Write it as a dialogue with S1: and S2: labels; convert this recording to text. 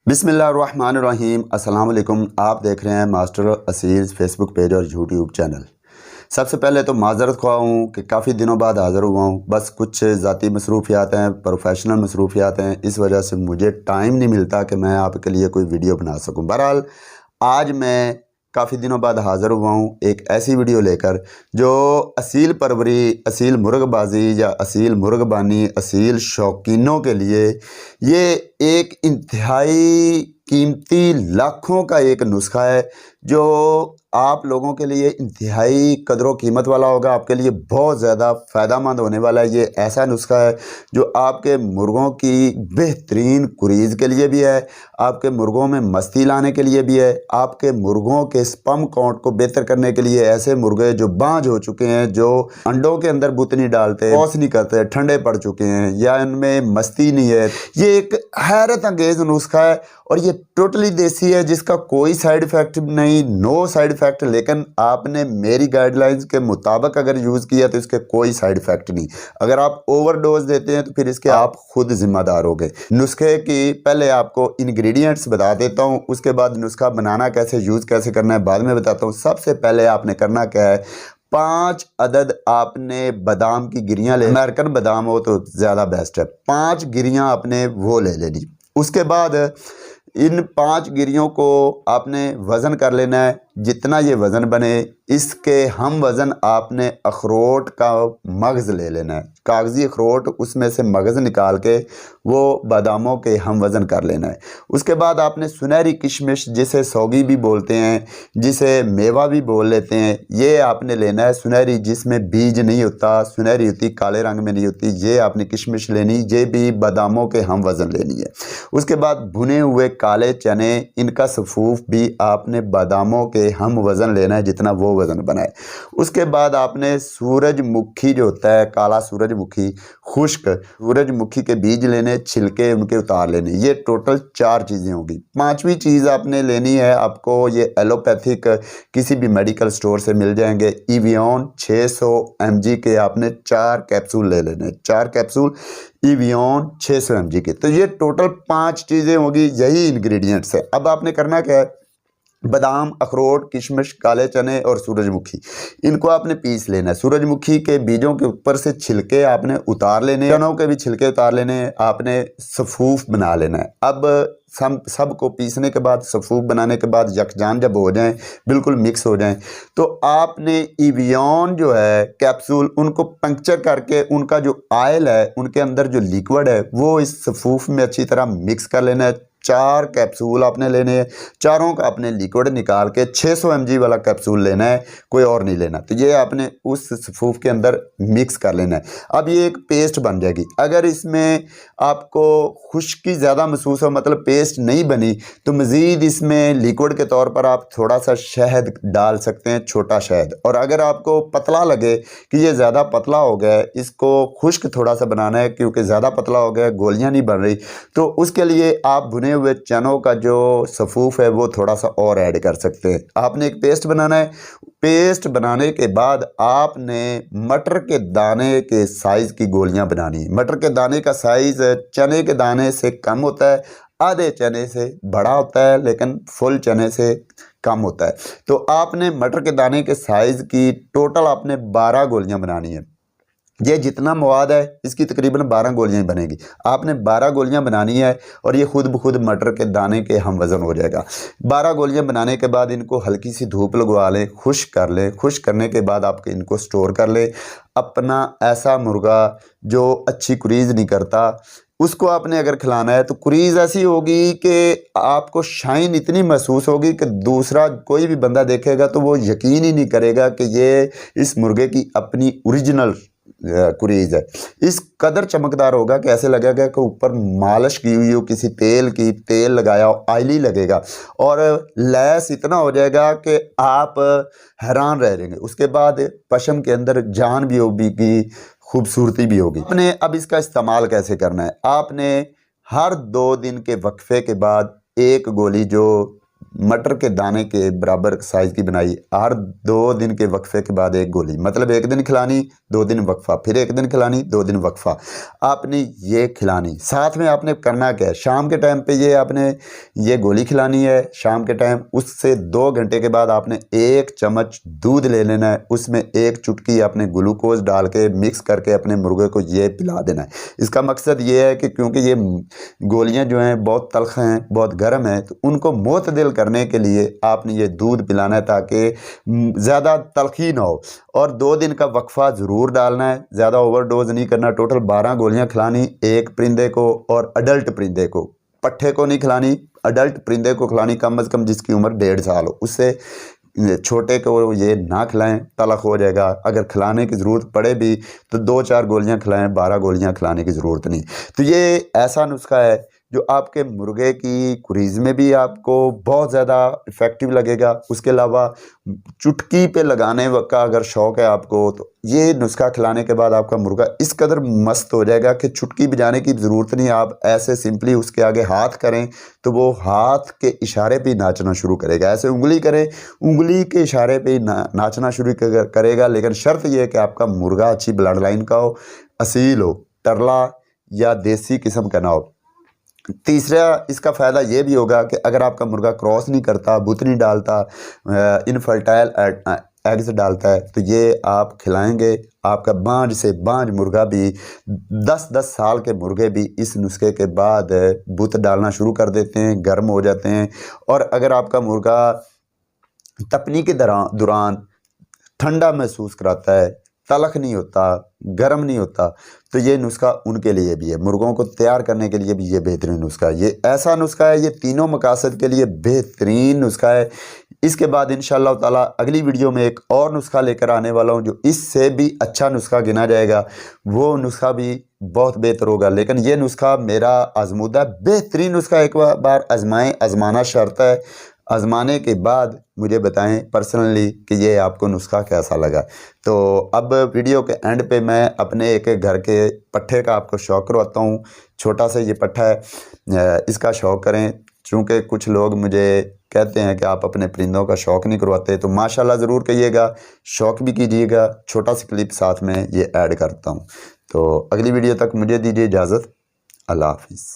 S1: बिस्मिल्लाहिर्रहमानिर्रहीम। अस्सलाम वालेकुम। आप देख रहे हैं मास्टर असीज़ फेसबुक पेज और यूट्यूब चैनल। सबसे पहले तो माज़रत ख्वाह हूँ कि काफ़ी दिनों बाद हाज़िर हुआ हूँ। बस कुछ ज़ाती मसरूफ़ियात हैं, प्रोफेशनल मसरूफ़ियात हैं, इस वजह से मुझे टाइम नहीं मिलता कि मैं आपके लिए कोई वीडियो बना सकूँ। बहरहाल आज मैं काफ़ी दिनों बाद हाज़िर हुआ हूँ एक ऐसी वीडियो लेकर जो असील परवरी, असील मुर्गबाजी या असील मुर्गबानी, असील शौकीनों के लिए ये एक इंतहाई कीमती लाखों का एक नुस्खा है जो आप लोगों के लिए इंतहाई कदर व कीमत वाला होगा। आपके लिए बहुत ज़्यादा फ़ायदेमंद होने वाला है। ये ऐसा नुस्खा है जो आपके मुर्गों की बेहतरीन कुरीज़ के लिए भी है, आपके मुर्गों में मस्ती लाने के लिए भी है, आपके मुर्गों के स्पर्म काउंट को बेहतर करने के लिए। ऐसे मुर्गे जो बांझ हो चुके हैं, जो अंडों के अंदर बुत नहीं डालते, टॉस नहीं करते, ठंडे पड़ चुके हैं या इनमें मस्ती नहीं है, ये एक हैरत अंगेज़ नुस्खा है और ये टोटली देसी है जिसका कोई साइड इफ़ेक्ट नहीं, नो साइड इफ़ेक्ट। लेकिन आपने मेरी गाइडलाइंस के मुताबिक अगर यूज़ किया तो इसके कोई साइड इफ़ेक्ट नहीं। अगर आप ओवरडोज देते हैं तो फिर इसके आप खुद ज़िम्मेदार होंगे। नुस्खे की पहले आपको इंग्रेडिएंट्स बता देता हूँ, उसके बाद नुस्खा बनाना कैसे, यूज़ कैसे करना है बाद में बताता हूँ। सबसे पहले आपने करना क्या है, 5 अदद आपने बादाम की गिरियाँ ले, अमेरिकन बादाम हो तो ज़्यादा बेस्ट है। 5 गिरियाँ आपने वो ले लेनी। उसके बाद इन 5 गिरियों को आपने वज़न कर लेना है। जितना ये वज़न बने इसके हम वज़न आपने अखरोट का मग़ज़ ले लेना है, कागज़ी अखरोट, उसमें से मग़ज़ निकाल के वो बादामों के हम वज़न कर लेना है। उसके बाद आपने सुनहरी किशमिश, जिसे सौगी भी बोलते हैं, जिसे मेवा भी बोल लेते हैं, ये आपने लेना है। सुनहरी जिसमें बीज नहीं होता, सुनहरी होती काले रंग में नहीं होती, ये आपने किशमिश लेनी, ये भी बादामों के हम वज़न लेनी है। उसके बाद भुने हुए काले चने, इनका सफ़ूफ भी आपने बादामों के हम वज़न लेना है, जितना वो वज़न बनाए। उसके बाद आपने सूरजमुखी जो होता है, काला सूरजमुखी, खुश्क सूरजमुखी के बीज लेने, छिलके उनके उतार लेने। ये टोटल 4 चीज़ें होगी। 5वीं चीज़ आपने लेनी है, आपको ये एलोपैथिक किसी भी मेडिकल स्टोर से मिल जाएंगे। इवियन 600 mg के आपने 4 कैप्सूल ले लेने, 4 कैप्सूल इवियन 600 mg के। तो ये टोटल 5 चीज़ें होगी, यही इंग्रेडिएंट्स है। अब आपने करना क्या है, बादाम, अखरोट, किशमिश, काले चने और सूरजमुखी, इनको आपने पीस लेना है। सूरजमुखी के बीजों के ऊपर से छिलके आपने उतार लेने, चनों के भी छिलके उतार लेने, आपने सफ़ूफ बना लेना है। अब सबको पीसने के बाद, सफ़ूफ बनाने के बाद यकजान जब हो जाएं, बिल्कुल मिक्स हो जाएं, तो आपने इवियन जो है कैप्सूल, उनको पंक्चर करके उनका जो ऑयल है, उनके अंदर जो लिक्विड है, वो इस सफ़ूफ में अच्छी तरह मिक्स कर लेना है। 4 कैप्सूल आपने लेने हैं, चारों का आपने लिक्विड निकाल के 600 mg वाला कैप्सूल लेना है, कोई और नहीं लेना। तो ये आपने उस सफ़ूफ के अंदर मिक्स कर लेना है। अब ये एक पेस्ट बन जाएगी। अगर इसमें आपको खुश्की ज़्यादा महसूस हो, मतलब पेस्ट नहीं बनी, तो मज़ीद इसमें लिक्विड के तौर पर आप थोड़ा सा शहद डाल सकते हैं, छोटा शहद। और अगर आपको पतला लगे कि ये ज़्यादा पतला हो गया है, इसको खुश्क थोड़ा सा बनाना है क्योंकि ज़्यादा पतला हो गया, गोलियाँ नहीं बन रही, तो उसके लिए आप भुने हुए चनों का जो सफ़ूफ है वो थोड़ा सा और ऐड कर सकते हैं। आपने एक पेस्ट बनाना है। पेस्ट बनाने के बाद आपने मटर के दाने के साइज़ की गोलियां बनानी है। मटर के दाने का साइज़ चने के दाने से कम होता है, आधे चने से बड़ा होता है, लेकिन फुल चने से कम होता है। तो आपने मटर के दाने के साइज़ की टोटल आपने 12 गोलियां बनानी है। ये जितना मवाद है इसकी तकरीबन 12 गोलियां ही बनेगी। आपने 12 गोलियां बनानी है और ये खुद ब खुद मटर के दाने के हम वज़न हो जाएगा। 12 गोलियां बनाने के बाद इनको हल्की सी धूप लगवा लें, खुश्क कर लें। खुश्क करने के बाद आप इनको स्टोर कर लें। अपना ऐसा मुर्गा जो अच्छी कुरीज़ नहीं करता, उसको आपने अगर खिलाना है तो कुरीज़ ऐसी होगी कि आपको शाइन इतनी महसूस होगी कि दूसरा कोई भी बंदा देखेगा तो वो यकीन ही नहीं करेगा कि ये इस मुर्गे की अपनी ओरिजिनल कुरीज़ है। इस कदर चमकदार होगा कि ऐसे लगेगा कि ऊपर मालिश की हुई हो किसी तेल की, तेल लगाया हो, ऑयली लगेगा। और लैस इतना हो जाएगा कि आप हैरान रह जाएंगे। उसके बाद पशम के अंदर जान भी होगी, खूबसूरती भी होगी। आपने अब इसका इस्तेमाल कैसे करना है, आपने हर 2 दिन के वक्फे के बाद एक गोली जो मटर के दाने के बराबर साइज़ की बनाई। हर 2 दिन के वक्फे के बाद एक गोली, मतलब 1 दिन खिलानी, 2 दिन वक्फा, फिर 1 दिन खिलानी, 2 दिन वक्फा, आपने ये खिलानी। साथ में आपने करना क्या है, शाम के टाइम पे ये आपने ये गोली खिलानी है शाम के टाइम। उससे 2 घंटे के बाद आपने 1 चम्मच दूध ले लेना है, उसमें 1 चुटकी आपने ग्लूकोज डाल के मिक्स करके अपने मुर्गे को ये पिला देना है। इसका मकसद ये है कि क्योंकि ये गोलियां जो हैं बहुत तल्ख हैं, बहुत गर्म हैं, तो उनको मुतदिल करने के लिए आपने ये दूध पिलाना है ताकि ज़्यादा तलखी ना हो। और 2 दिन का वक्फा ज़रूर डालना है, ज़्यादा ओवरडोज नहीं करना। टोटल 12 गोलियां खिलानी एक परिंदे को, और अडल्ट परिंदे को, पट्ठे को नहीं खिलानी, अडल्ट परिंदे को खिलानी, कम से कम जिसकी उम्र 1.5 साल हो। उससे छोटे को ये ना खिलाएं, तलख हो जाएगा। अगर खिलाने की ज़रूरत पड़े भी तो 2-4 गोलियां खिलाएं, 12 गोलियां खिलाने की ज़रूरत नहीं। तो ये ऐसा नुस्खा है जो आपके मुर्गे की कुरीज़ में भी आपको बहुत ज़्यादा इफ़ेक्टिव लगेगा। उसके अलावा चुटकी पे लगाने का अगर शौक़ है आपको, तो ये नुस्खा खिलाने के बाद आपका मुर्गा इस कदर मस्त हो जाएगा कि चुटकी बजाने की ज़रूरत नहीं। आप ऐसे सिंपली उसके आगे हाथ करें तो वो हाथ के इशारे पे ही नाचना शुरू करेगा। ऐसे उंगली करें, उंगली के इशारे पे ही नाचना शुरू करेगा। लेकिन शर्त यह है कि आपका मुर्गा अच्छी ब्लड लाइन का हो, असील हो, टरला या देसी किस्म का ना हो। तीसरा इसका फ़ायदा ये भी होगा कि अगर आपका मुर्गा क्रॉस नहीं करता, बुत नहीं डालता, इनफर्टाइल एग्स डालता है, तो ये आप खिलाएंगे, आपका बांझ से बांझ मुर्गा भी 10-10 साल के मुर्गे भी इस नुस्खे के बाद बुत डालना शुरू कर देते हैं, गर्म हो जाते हैं। और अगर आपका मुर्गा तपनी के दौरान ठंडा महसूस कराता है, तलख नहीं होता, गर्म नहीं होता, तो ये नुस्खा उनके लिए भी है। मुर्गों को तैयार करने के लिए भी ये बेहतरीन नुस्खा है। ये ऐसा नुस्खा है, ये तीनों मकासद के लिए बेहतरीन नुस्खा है। इसके बाद इंशाअल्लाह ताला अगली वीडियो में एक और नुस्खा लेकर आने वाला हूँ जो इससे भी अच्छा नुस्खा गिना जाएगा। वो नुस्खा भी बहुत बेहतर होगा। लेकिन ये नुस्खा मेरा आजमूदा बेहतरीन नुस्खा, एक बार आजमाएं, आजमाना शर्त है। आजमाने के बाद मुझे बताएं पर्सनली कि ये आपको नुस्खा कैसा लगा। तो अब वीडियो के एंड पे मैं अपने एक घर के पट्ठे का आपको शौक़ करवाता हूँ। छोटा सा ये पट्ठा है, इसका शौक़ करें। चूँकि कुछ लोग मुझे कहते हैं कि आप अपने परिंदों का शौक़ नहीं करवाते, तो माशाल्लाह ज़रूर कहिएगा, शौक़ भी कीजिएगा। छोटा सा क्लिप साथ में ये ऐड करता हूँ। तो अगली वीडियो तक मुझे दीजिए इजाज़त। अल्लाह हाफिज़।